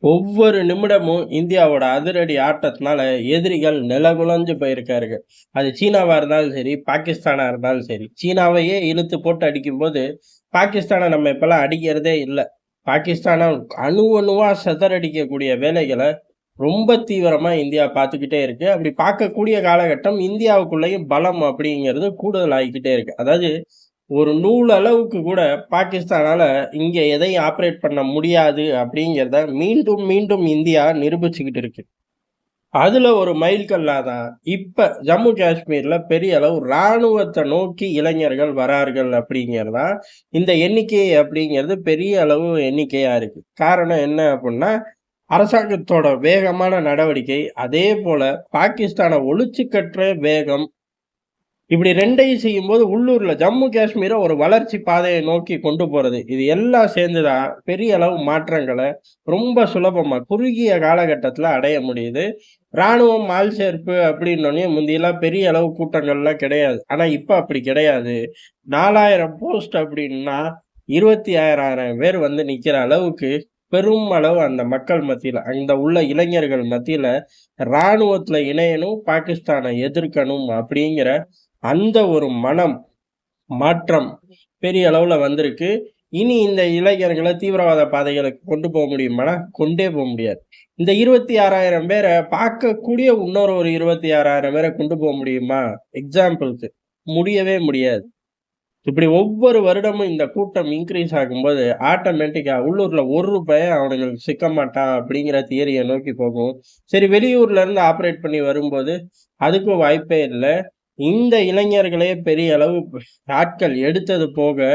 ஒவ்வொரு நிமிடமும் இந்தியாவோட அதிரடி ஆட்டத்தினால எதிரிகள் நிலகுலைஞ்சு போயிருக்காருங்க. அது சீனாவா இருந்தாலும் சரி, பாகிஸ்தானா இருந்தாலும் சரி. சீனாவையே இழுத்து போட்டு அடிக்கும்போது, பாகிஸ்தான நம்ம இப்பல்லாம் அடிக்கிறதே இல்ல. பாகிஸ்தான அணு அணுவா சிதறடிக்கக்கூடிய வேலைகள ரொம்ப தீவிரமா இந்தியா பார்த்துக்கிட்டே இருக்கு. அப்படி பார்க்கக்கூடிய காலகட்டம் இந்தியாவுக்குள்ளேயும் பலம் அப்படிங்கிறது கூடுதல் ஆகிக்கிட்டே இருக்கு. அதாவது ஒரு நூல் அளவுக்கு கூட பாகிஸ்தானால இங்க எதையும் ஆப்பரேட் பண்ண முடியாது அப்படிங்கிறத மீண்டும் மீண்டும் இந்தியா நிரூபிச்சுக்கிட்டு இருக்கு. அதுல ஒரு மைல்கல்லா தான் இப்ப ஜம்மு காஷ்மீர்ல பெரிய அளவு ராணுவத்தை நோக்கி இளைஞர்கள் வரார்கள் அப்படிங்கிறதா இந்த எண்ணிக்கை அப்படிங்கிறது பெரிய அளவு எண்ணிக்கையா இருக்கு. காரணம் என்ன அப்படின்னா அரசாங்கத்தோட வேகமான நடவடிக்கை, அதே போல பாகிஸ்தானை ஒழிச்சு கட்டுற வேகம். இப்படி 2யும் செய்யும்போது உள்ளூர்ல ஜம்மு காஷ்மீர ஒரு வளர்ச்சி பாதையை நோக்கி கொண்டு போறது. இது எல்லாம் சேர்ந்துதான் பெரிய அளவு மாற்றங்கள ரொம்ப சுலபமா குறுகிய காலகட்டத்துல அடைய முடியுது. ராணுவம் ஆள் சேர்ப்பு அப்படின்னோனே முந்தியெல்லாம் பெரிய அளவு கூட்டங்கள்லாம் கிடையாது. ஆனா இப்ப அப்படி கிடையாது. 4000 போஸ்ட் அப்படின்னா 26,000 பேர் வந்து நிக்கிற அளவுக்கு பெரும் அளவு அந்த மக்கள் மத்தியில, அங்க உள்ள இளைஞர்கள் மத்தியில ராணுவத்துல இணையணும், பாகிஸ்தானை எதிர்க்கணும் அப்படிங்கிற அந்த ஒரு மனம் மாற்றம் பெரிய அளவுல வந்திருக்கு. இனி இந்த இளைஞர்கள தீவிரவாத பாதைகளுக்கு கொண்டு போக முடியுமானா, கொண்டே போ முடியாது. இந்த 26,000 பேர பார்க்கக்கூடிய இன்னொரு ஒரு 26,000 பேர கொண்டு போ முடியுமா? எக்ஸாம்பிள்க்கு முடியவே முடியாது. இப்படி ஒவ்வொரு வருடமும் இந்த கூட்டம் இன்கிரீஸ் ஆகும்போது, ஆட்டோமேட்டிக்கா உள்ளூர்ல ஒரு பயம் அவனுங்களுக்கு சிக்க மாட்டான் அப்படிங்கிற தியரிய நோக்கி போகும். சரி வெளியூர்ல இருந்து ஆப்பரேட் பண்ணி வரும்போது, அதுக்கும் வாய்ப்பே இல்ல. இந்த இளைஞர்களே பெரிய அளவு ஆட்கள் எடுத்தது போக,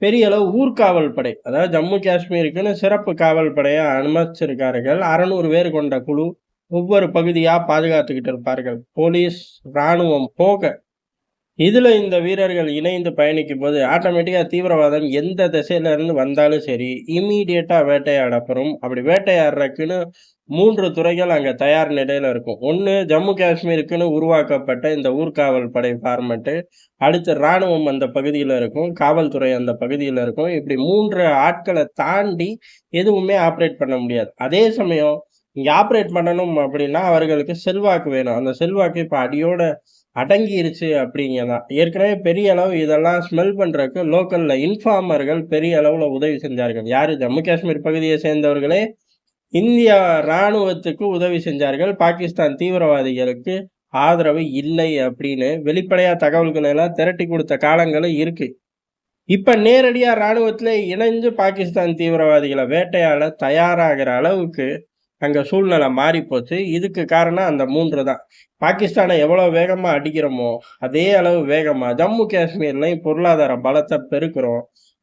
பெரிய அளவு ஊர்காவல் படை, அதாவது ஜம்மு காஷ்மீருக்குன்னு சிறப்பு காவல் படையா அனுமதிச்சிருக்கார்கள். 600 பேர் கொண்ட குழு ஒவ்வொரு பகுதியா பாதுகாத்துக்கிட்டு இருப்பார்கள். போலீஸ், ராணுவம் போக. இதுல இந்த வீரர்கள் இணைந்து பயணிக்கும்போது, ஆட்டோமேட்டிக்கா தீவிரவாதம் எந்த திசையில இருந்து வந்தாலும் சரி, இம்மீடியட்டா வேட்டையாடப்படும். அப்படி வேட்டையாடுறதுக்குன்னு 3 துறைகள் அங்க தயார் நிலையில இருக்கும். 1 ஜம்மு காஷ்மீருக்குன்னு உருவாக்கப்பட்ட இந்த ஊர்காவல் படை ஃபார்மட்டு. அடுத்து ராணுவம் அந்த பகுதியில இருக்கும். காவல்துறை அந்த பகுதியில இருக்கும். இப்படி 3 ஆட்கள தாண்டி எதுவுமே ஆப்பரேட் பண்ண முடியாது. அதே சமயம் இங்க ஆப்பரேட் பண்ணணும் அப்படின்னா, அவர்களுக்கு செல்வாக்கு வேணும். அந்த செல்வாக்கு இப்ப அடியோட அடங்கிருச்சு அப்படிங்கதான். ஏற்கனவே பெரிய அளவு இதெல்லாம் ஸ்மெல் பண்றதுக்கு லோக்கல்ல இன்ஃபார்மர்கள் பெரிய அளவுல உதவி செஞ்சார்கள். யாரு? ஜம்மு காஷ்மீர் பகுதியை சேர்ந்தவர்களே இந்தியா ராணுவத்துக்கு உதவி செஞ்சார்கள். பாகிஸ்தான் தீவிரவாதிகளுக்கு ஆதரவு இல்லை அப்படின்னு வெளிப்படையா தகவல்களை எல்லாம் திரட்டி கொடுத்த காலங்களும் இருக்கு. இப்ப நேரடியா ராணுவத்துல இணைஞ்சு பாகிஸ்தான் தீவிரவாதிகளை வேட்டையாட தயாராகிற அளவுக்கு அங்க சூழ்நிலை மாறிப்போச்சு. இதுக்கு காரணம் அந்த 3 தான். பாகிஸ்தானை எவ்வளவு வேகமா அடிக்கிறோமோ, அதே அளவு வேகமா ஜம்மு காஷ்மீர்லயும் பொருளாதார பலத்த பெருக்குறோம்.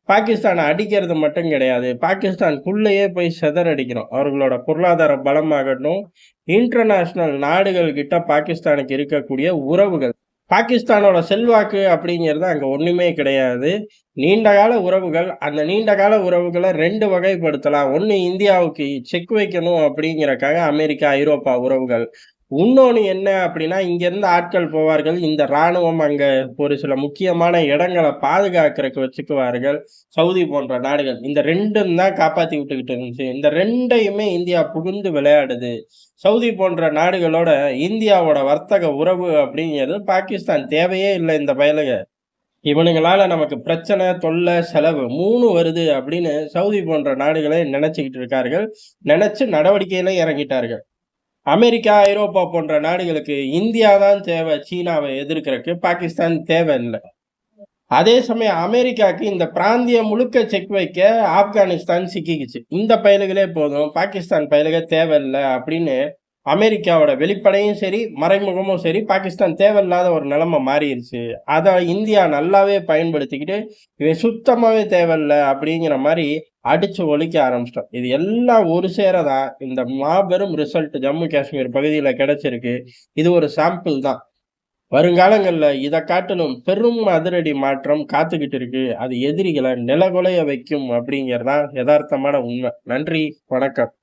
பாகிஸ்தானை அடிக்கிறது மட்டும் கிடையாது. பாகிஸ்தானுக்குள்ளேயே போய் சிதறடிக்கிறோம். அவர்களோட பொருளாதார பலமாகட்டும், இன்டர்நேஷனல் நாடுகள் கிட்ட பாகிஸ்தானுக்கு இருக்கக்கூடிய உறவுகள். பாகிஸ்தானோட செல்வாக்கு அப்படிங்கிறது அங்க ஒண்ணுமே கிடையாது. நீண்டகால உறவுகள். அந்த நீண்டகால உறவுகள 2 வகைப்படுத்தலாம். 1 இந்தியாவுக்கு செக் வைக்கணும் அப்படிங்கிறக்காக அமெரிக்கா, ஐரோப்பா உறவுகள். இன்னொன்னு என்ன அப்படின்னா, இங்கேருந்து ஆட்கள் போவார்கள். இந்த ராணுவம் அங்க ஒரு சில முக்கியமான இடங்கள பாதுகாக்கிறதுக்கு வச்சுக்குவார்கள். சவுதி போன்ற நாடுகள். இந்த 2ம் தான் காப்பாத்தி விட்டுக்கிட்டு இருந்துச்சு. இந்த 2யுமே இந்தியா புகுந்து விளையாடுது. சவுதி போன்ற நாடுகளோட இந்தியாவோட வர்த்தக உறவு அப்படிங்கிறது பாகிஸ்தான் தேவையே இல்ல இந்த பயலுக. இவனுங்களால நமக்கு பிரச்சனை, தொல்லை, செலவு 3 வருது அப்படின்னு சவுதி போன்ற நாடுகளே நினைச்சுக்கிட்டு இருக்கார்கள். நினைச்சு நடவடிக்கையில இறங்கிட்டார்கள். அமெரிக்கா, ஐரோப்பா போன்ற நாடுகளுக்கு இந்தியா தான் தேவை சீனாவை எதிர்க்கிறதுக்கு. பாகிஸ்தான் தேவையில்ல. அதே சமயம் அமெரிக்காக்கு இந்த பிராந்தியம் முழுக்க செக் வைக்க ஆப்கானிஸ்தான் சிக்கிக்கிச்சு. இந்த பயலுகளே போதும், பாகிஸ்தான் பயலுக தேவையில்ல அப்படின்னு அமெரிக்காவோட வெளிப்படையும் சரி, மறைமுகமும் சரி, பாகிஸ்தான் தேவையில்லாத ஒரு நிலைமை மாறிடுச்சு. அத இந்தியா நல்லாவே பயன்படுத்திக்கிட்டு, இவன் சுத்தமாவே தேவையில்ல அப்படிங்கிற மாரி அடிச்சு ஒழிக்க ஆரம்பிச்சிட்டோம். இது எல்லாம் ஒரு சேரதான் இந்த மாபெரும் ரிசல்ட் ஜம்மு காஷ்மீர் பகுதியில கிடைச்சிருக்கு. இது ஒரு சாம்பிள் தான். வருங்காலங்கள்ல இத காட்டிலும் பெரும் அதிரடி மாற்றம் காத்துக்கிட்டு இருக்கு. அது எதிரிகளை நிலகுலைய வைக்கும் அப்படிங்கிறதுதான் யதார்த்தமான உண்மை. நன்றி, வணக்கம்.